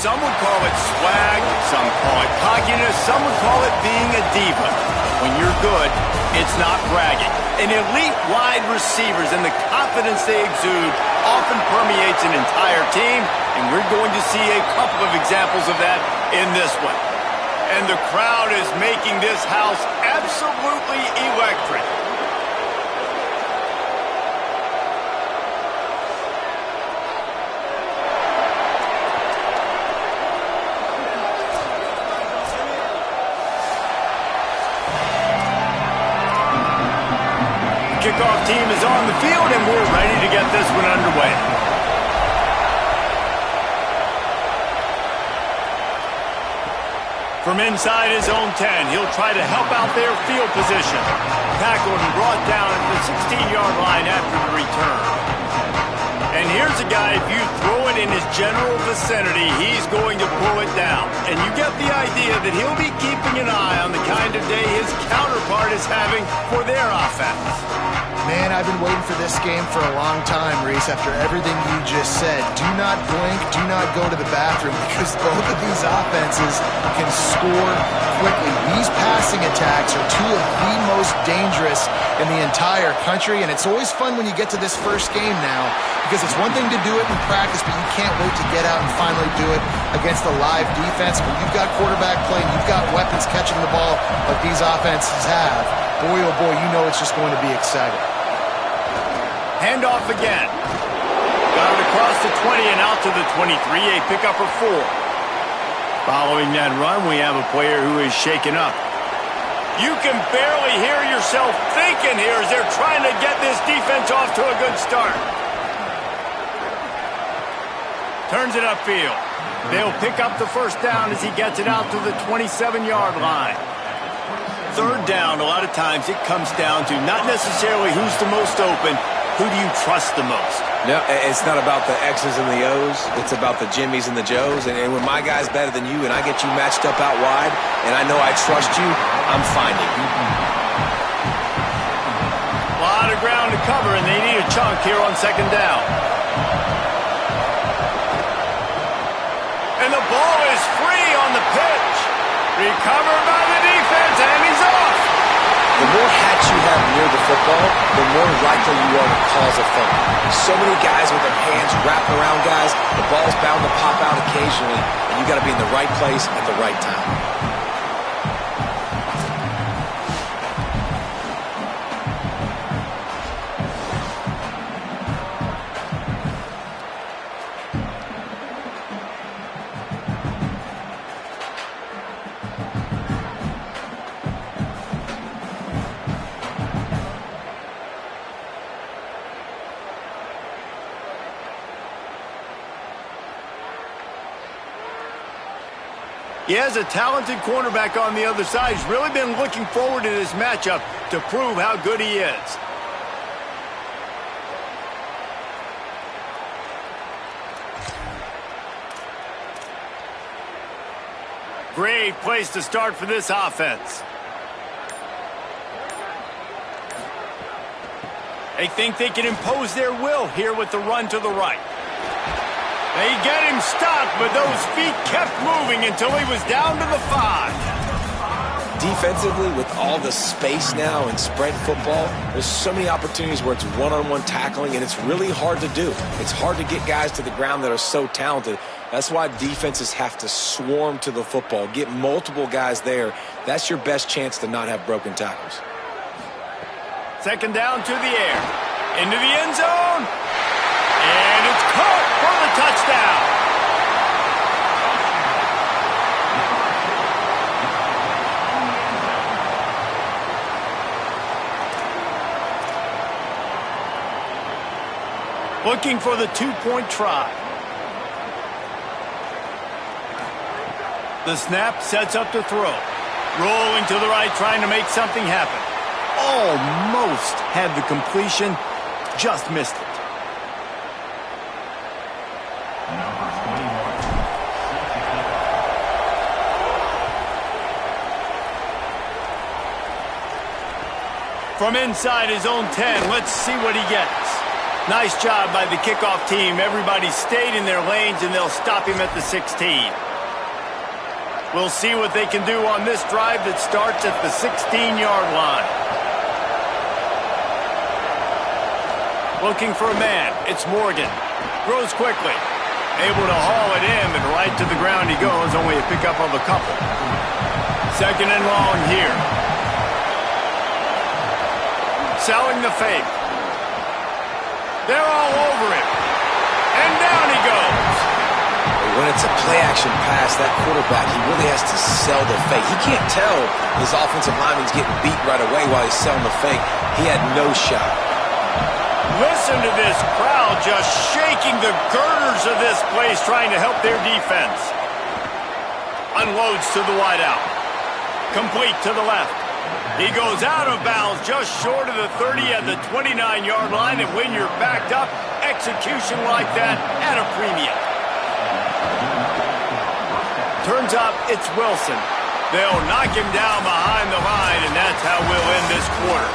Some would call it swag, some call it cockiness, some would call it being a diva. When you're good, it's not bragging. An elite wide receivers and the confidence they exude often permeates an entire team, and we're going to see a couple of examples of that in this one. And the crowd is making this house absolutely electric. Kickoff team is on the field, and we're ready to get this one underway. From inside his own 10, he'll try to help out their field position. Tackled and brought down at the 16-yard line after the return. And here's a guy, if you throw it in his general vicinity, he's going to pull it down. And you get the idea that he'll be keeping an eye on the kind of day his counterpart is having for their offense. Man, I've been waiting for this game for a long time, Reese, after everything you just said. Do not blink, do not go to the bathroom, because both of these offenses can score quickly. These passing attacks are two of the most dangerous in the entire country, and it's always fun when you get to this first game now, because it's one thing to do it in practice, but you can't wait to get out and finally do it against a live defense. When you've got quarterback play and you've got weapons catching the ball like these offenses have, boy, oh boy, you know it's just going to be exciting. Handoff again. Got it across the 20 and out to the 23, a pickup of 4. Following that run, we have a player who is shaken up. You can barely hear yourself thinking here as they're trying to get this defense off to a good start. Turns it upfield. They'll pick up the first down as he gets it out to the 27-yard line. Third down, a lot of times it comes down to not necessarily who's the most open, who do you trust the most? No, it's not about the X's and the O's. It's about the Jimmies and the Joes. And when my guy's better than you and I get you matched up out wide and I know I trust you, I'm finding you. A lot of ground to cover, and they need a chunk here on second down. And the ball is free on the pitch. Recovered by the defense, and he's off. The more hats you have near the football, the more likely you are to cause a fumble. So many guys with their hands wrapping around guys, the ball's bound to pop out occasionally, and you got to be in the right place at the right time. He has a talented cornerback on the other side. He's really been looking forward to this matchup to prove how good he is. Great place to start for this offense. They think they can impose their will here with the run to the right. They get him stopped, but those feet kept moving until he was down to the 5. Defensively, with all the space now in spread football, there's so many opportunities where it's one-on-one tackling, and it's really hard to do. It's hard to get guys to the ground that are so talented. That's why defenses have to swarm to the football, get multiple guys there. That's your best chance to not have broken tackles. Second down to the air. Into the end zone. And it's caught for the touchdown. Looking for the two-point try. The snap sets up to throw. Rolling to the right, trying to make something happen. Almost had the completion, just missed it. From inside his own 10, let's see what he gets. Nice job by the kickoff team. Everybody stayed in their lanes, and they'll stop him at the 16. We'll see what they can do on this drive that starts at the 16-yard line. Looking for a man. It's Morgan. Throws quickly. Able to haul it in, and right to the ground he goes. Only a pickup of a couple. Second and long here. Selling the fake. They're all over him. And down he goes. When it's a play-action pass, that quarterback, he really has to sell the fake. He can't tell his offensive lineman's getting beat right away while he's selling the fake. He had no shot. Listen to this crowd just shaking the girders of this place, trying to help their defense. Unloads to the wideout. Complete to the left. He goes out of bounds just short of the 30 at the 29-yard line, and when you're backed up, execution like that at a premium. Turns up, it's Wilson. They'll knock him down behind the line, and that's how we'll end this quarter.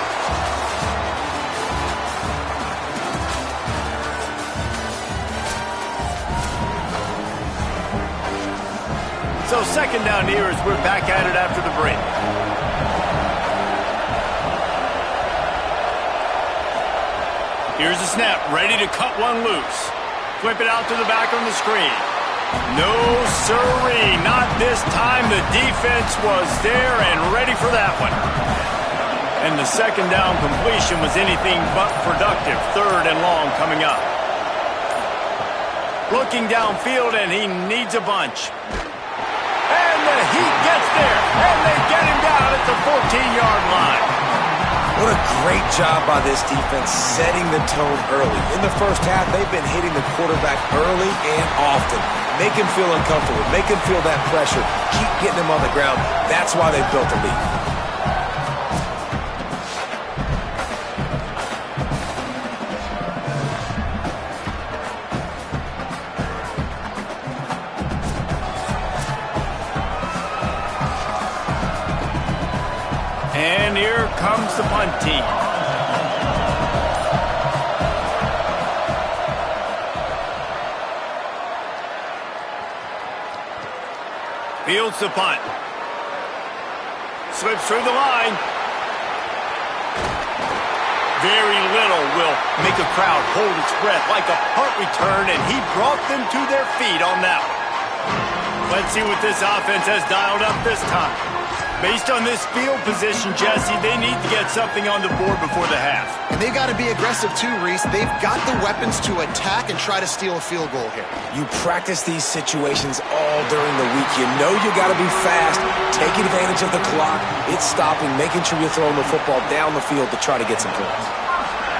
So second down here as we're back at it after the break. Here's the snap, ready to cut one loose. Flip it out to the back on the screen. No sirree, not this time. The defense was there and ready for that one. And the second down completion was anything but productive. Third and long coming up. Looking downfield, and he needs a bunch. And the Heat gets there, and they get him down at the 14-yard line. What a great job by this defense setting the tone early. In the first half, they've been hitting the quarterback early and often. Make him feel uncomfortable. Make him feel that pressure. Keep getting him on the ground. That's why they built a lead. And here comes the punt team. Fields the punt. Slips through the line. Very little will make a crowd hold its breath like a punt return, and he brought them to their feet on that one. Let's see what this offense has dialed up this time. Based on this field position, Jesse, they need to get something on the board before the half. And they've got to be aggressive too, Reese. They've got the weapons to attack and try to steal a field goal here. You practice these situations all during the week. You know you got to be fast, taking advantage of the clock. It's stopping, making sure you're throwing the football down the field to try to get some points.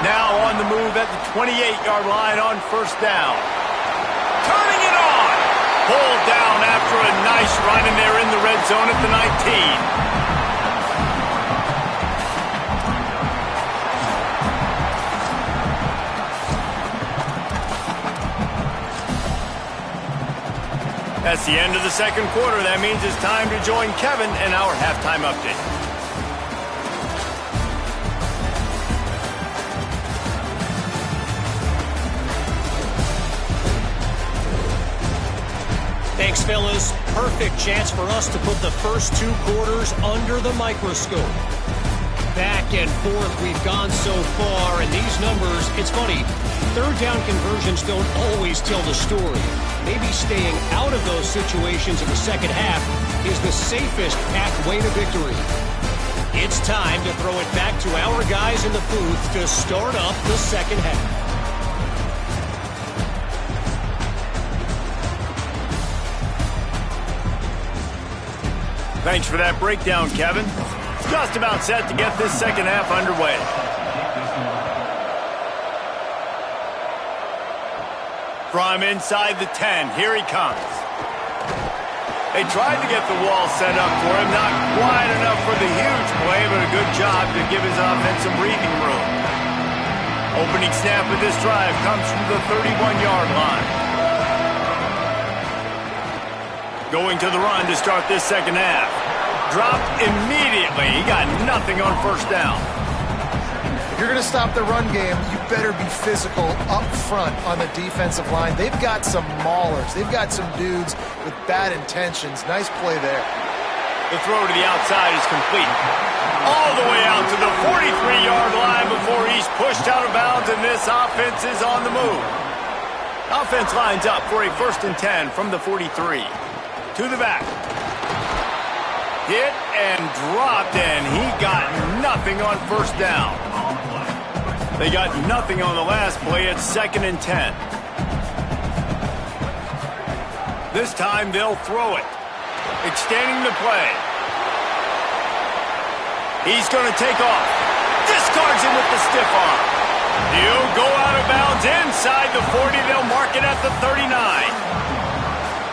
Now on the move at the 28-yard line on first down. Turning it on. Pulled down after a nice run, and they're in the red zone at the 19. That's the end of the second quarter. That means it's time to join Kevin in our halftime update. Thanks, fellas. Perfect chance for us to put the first two quarters under the microscope. Back and forth we've gone so far, and these numbers, it's funny, third down conversions don't always tell the story. Maybe staying out of those situations in the second half is the safest pathway to victory. It's time to throw it back to our guys in the booth to start up the second half. Thanks for that breakdown, Kevin. Just about set to get this second half underway. From inside the 10, here he comes. They tried to get the wall set up for him. Not quite enough for the huge play, but a good job to give his offense some breathing room. Opening snap of this drive comes from the 31-yard line. Going to the run to start this second half. Dropped immediately. He got nothing on first down. You're going to stop the run game, you better be physical up front on the defensive line. They've got some maulers. They've got some dudes with bad intentions. Nice play there. The throw to the outside is complete. All the way out to the 43-yard line before he's pushed out of bounds, and this offense is on the move. Offense lines up for a 1st and 10 from the 43. To the back. Hit and dropped, and he got nothing on 1st down. They got nothing on the last play. It's 2nd and 10. This time they'll throw it. Extending the play. He's going to take off. Discards him with the stiff arm. He'll go out of bounds inside the 40. They'll mark it at the 39.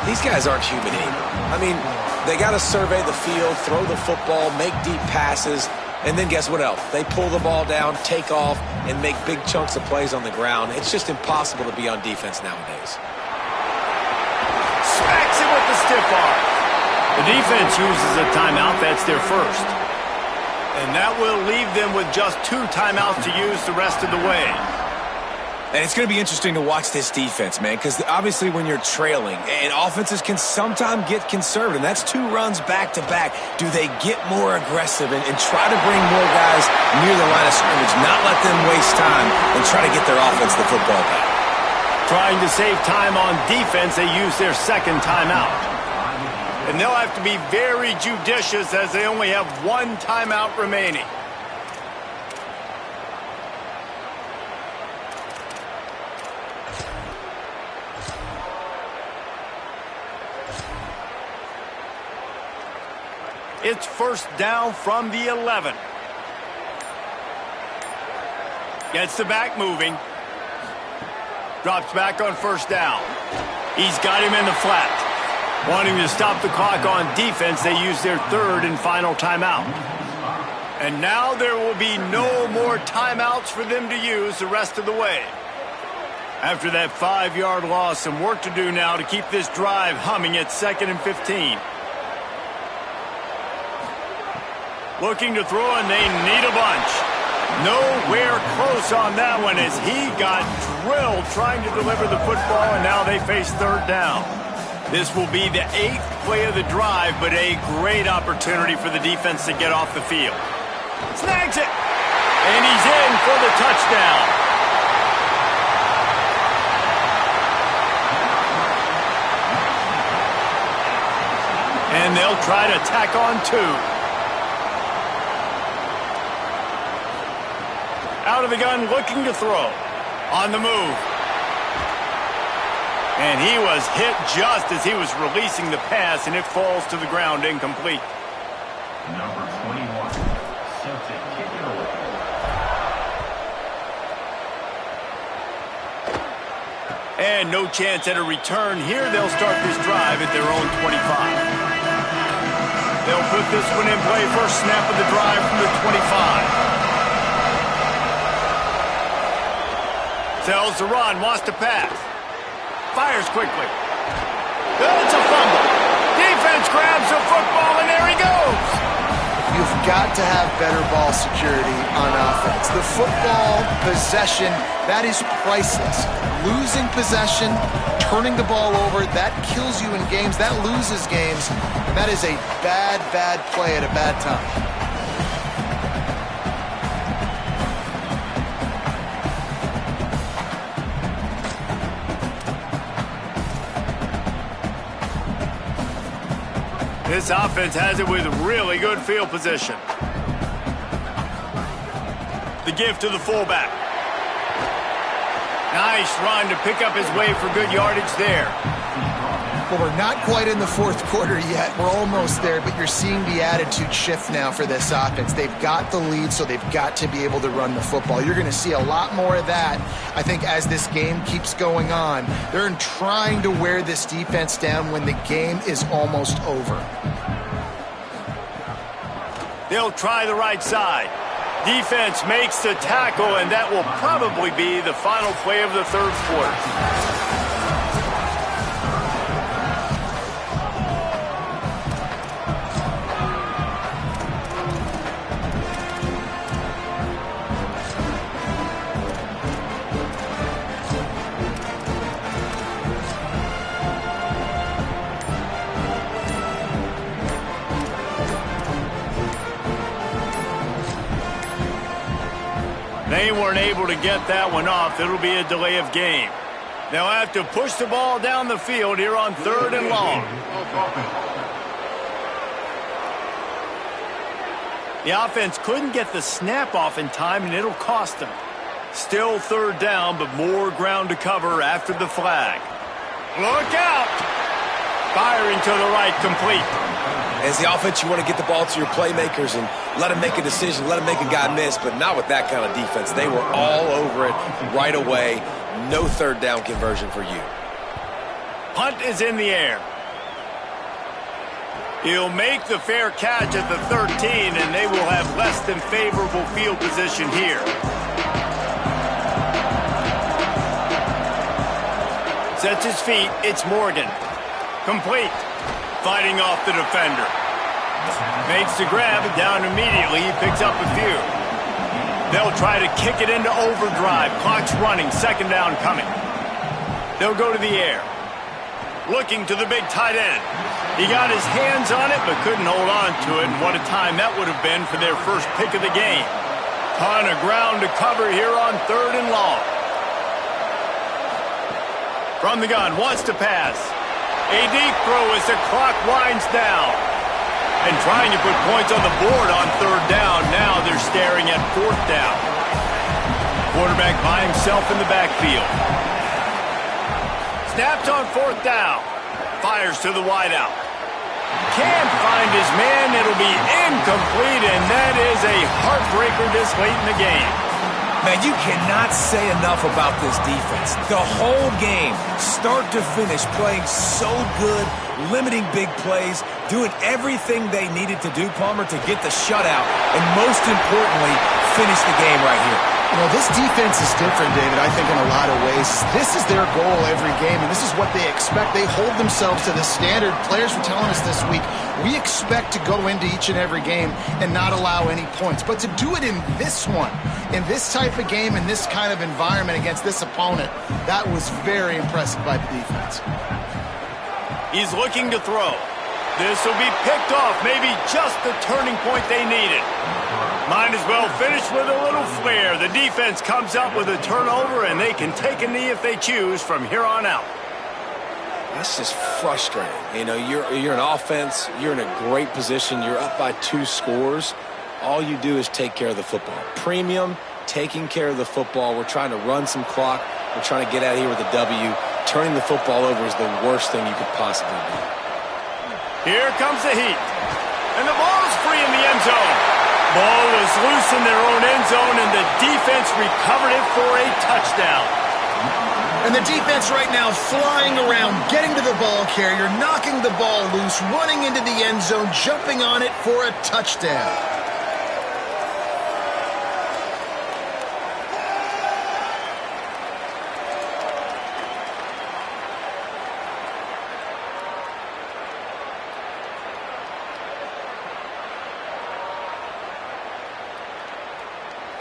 These guys aren't humane. I mean, they got to survey the field, throw the football, make deep passes, and then guess what else? They pull the ball down, take off, and make big chunks of plays on the ground. It's just impossible to be on defense nowadays. Smacks him with the stiff arm. The defense uses a timeout. That's their first. And that will leave them with just 2 timeouts to use the rest of the way. And it's going to be interesting to watch this defense, man, because obviously when you're trailing, and offenses can sometimes get conservative, and that's 2 runs back-to-back. Do they get more aggressive and try to bring more guys near the line of scrimmage, not let them waste time, and try to get their offense the football back? Trying to save time on defense, they use their 2nd timeout. And they'll have to be very judicious as they only have 1 timeout remaining. It's 1st down from the 11. Gets the back moving. Drops back on 1st down. He's got him in the flat. Wanting to stop the clock on defense, they use their 3rd and final timeout. And now there will be no more timeouts for them to use the rest of the way. After that 5-yard loss, some work to do now to keep this drive humming at 2nd and 15. Looking to throw, and they need a bunch. Nowhere close on that one as he got drilled trying to deliver the football, and now they face 3rd down. This will be the 8th play of the drive, but a great opportunity for the defense to get off the field. Snags it! And he's in for the touchdown. And they'll try to tack on 2. Out of the gun, looking to throw. On the move. And he was hit just as he was releasing the pass, and it falls to the ground incomplete. Number 21, Celtic kicking away. And no chance at a return here. They'll start this drive at their own 25. They'll put this one in play. First snap of the drive from the 25. Tells the run, wants to pass. Fires quickly. It's a fumble. Defense grabs the football, and there he goes. You've got to have better ball security on offense. The football possession, that is priceless. Losing possession, turning the ball over, that kills you in games. That loses games. And that is a bad, bad play at a bad time. This offense has it with really good field position. The give to the fullback. Nice run to pick up his way for good yardage there. Well, we're not quite in the 4th quarter yet. We're almost there, but you're seeing the attitude shift now for this offense. They've got the lead, so they've got to be able to run the football. You're going to see a lot more of that, I think, as this game keeps going on. They're trying to wear this defense down when the game is almost over. They'll try the right side. Defense makes the tackle, and that will probably be the final play of the 3rd quarter. weren't able to get that one off. It'll be a delay of game. They'll have to push the ball down the field here on 3rd and long. The offense couldn't get the snap off in time, and it'll cost them. Still 3rd down, but more ground to cover after the flag. Look out! Firing to the right, complete. As the offense, you want to get the ball to your playmakers and let them make a decision, let them make a guy miss, but not with that kind of defense. They were all over it right away. No 3rd down conversion for you. Punt is in the air. He'll make the fair catch at the 13, and they will have less than favorable field position here. Sets his feet. It's Morgan. Complete. Fighting off the defender. Makes the grab, and down immediately. He picks up a few. They'll try to kick it into overdrive. Clock's running. 2nd down coming. They'll go to the air. Looking to the big tight end. He got his hands on it, but couldn't hold on to it. And what a time that would have been for their first pick of the game. Ton of ground to cover here on 3rd and long. From the gun, wants to pass. A deep throw as the clock winds down. And trying to put points on the board on 3rd down. Now they're staring at 4th down. Quarterback by himself in the backfield. Snaps on 4th down. Fires to the wideout. Can't find his man. It'll be incomplete, and that is a heartbreaker this late in the game. Man, you cannot say enough about this defense. The whole game, start to finish, playing so good, limiting big plays, doing everything they needed to do, Palmer, to get the shutout, and most importantly, finish the game right here. You know, this defense is different, David, I think in a lot of ways. This is their goal every game, and this is what they expect. They hold themselves to the standard. Players were telling us this week, we expect to go into each and every game and not allow any points. But to do it in this one, in this type of game, in this kind of environment against this opponent, that was very impressive by the defense. He's looking to throw. This will be picked off, maybe just the turning point they needed. Might as well finish with a little flair. The defense comes up with a turnover, and they can take a knee if they choose from here on out. That's just frustrating. You know, you're an offense. You're in a great position. You're up by 2 scores. All you do is take care of the football. Premium, taking care of the football. We're trying to run some clock. We're trying to get out of here with a W. Turning the football over is the worst thing you could possibly do. Here comes the heat. And the ball is free in the end zone. Ball was loose in their own end zone, and the defense recovered it for a touchdown. And the defense right now flying around, getting to the ball carrier, knocking the ball loose, running into the end zone, jumping on it for a touchdown.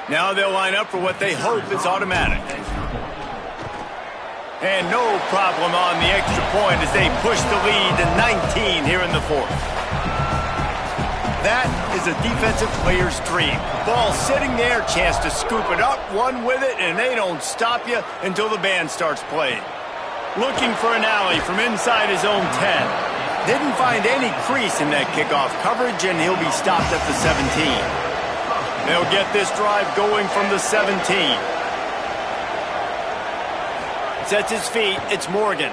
Now they'll line up for what they hope is automatic. And no problem on the extra point as they push the lead to 19 here in the 4th. That is a defensive player's dream. Ball sitting there, chance to scoop it up, run with it, and they don't stop you until the band starts playing. Looking for an alley from inside his own 10. Didn't find any crease in that kickoff coverage, and he'll be stopped at the 17. They'll get this drive going from the 17. Sets his feet. It's Morgan.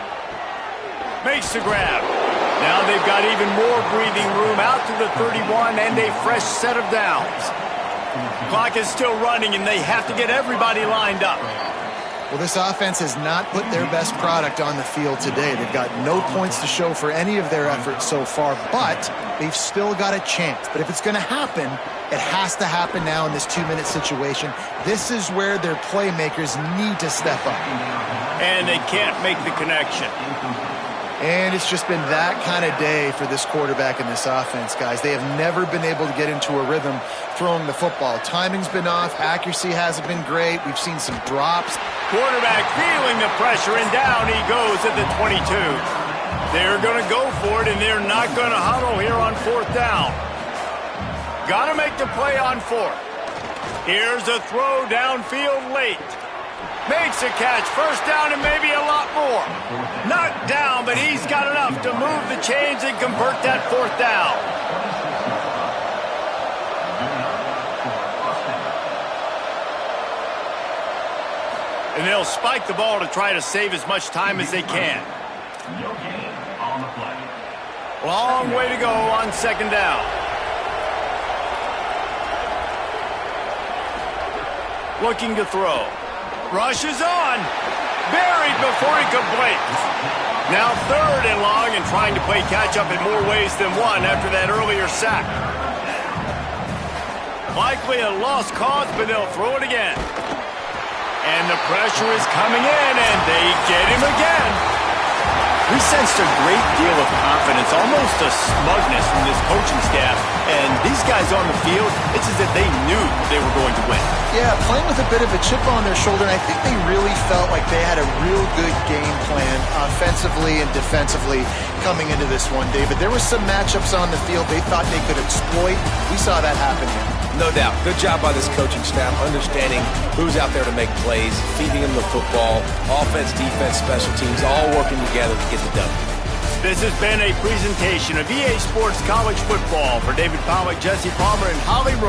Makes the grab. Now they've got even more breathing room out to the 31 and a fresh set of downs. Clock is still running, and they have to get everybody lined up. Well, this offense has not put their best product on the field today. They've got no points to show for any of their efforts so far, but they've still got a chance. But if it's going to happen, it has to happen now in this 2-minute situation. This is where their playmakers need to step up. And they can't make the connection. And it's just been that kind of day for this quarterback and this offense, guys. They have never been able to get into a rhythm throwing the football. Timing's been off. Accuracy hasn't been great. We've seen some drops. Quarterback feeling the pressure, and down he goes at the 22. They're going to go for it, and they're not going to huddle here on 4th down. Got to make the play on 4th. Here's a throw downfield late. Makes a catch, first down and maybe a lot more. Not down, but he's got enough to move the chains and convert that fourth down. And they'll spike the ball to try to save as much time as they can. No gain on the play. Long way to go on second down. Looking to throw. Rushes on. Buried before he completes. Now third and long and trying to play catch up in more ways than one after that earlier sack. Likely a lost cause, but they'll throw it again. And the pressure is coming in, and they get him again. We sensed a great deal of confidence, almost a smugness from this coaching staff. And these guys on the field, it's as if they knew they were going to win. Yeah, playing with a bit of a chip on their shoulder, and I think they really felt like they had a real good game plan offensively and defensively coming into this one, David. There were some matchups on the field they thought they could exploit. We saw that happen here. No doubt. Good job by this coaching staff, understanding who's out there to make plays, feeding them the football, offense, defense, special teams, all working together to get the W. This has been a presentation of EA Sports College Football. For David Pollack, Jesse Palmer, and Holly Rose.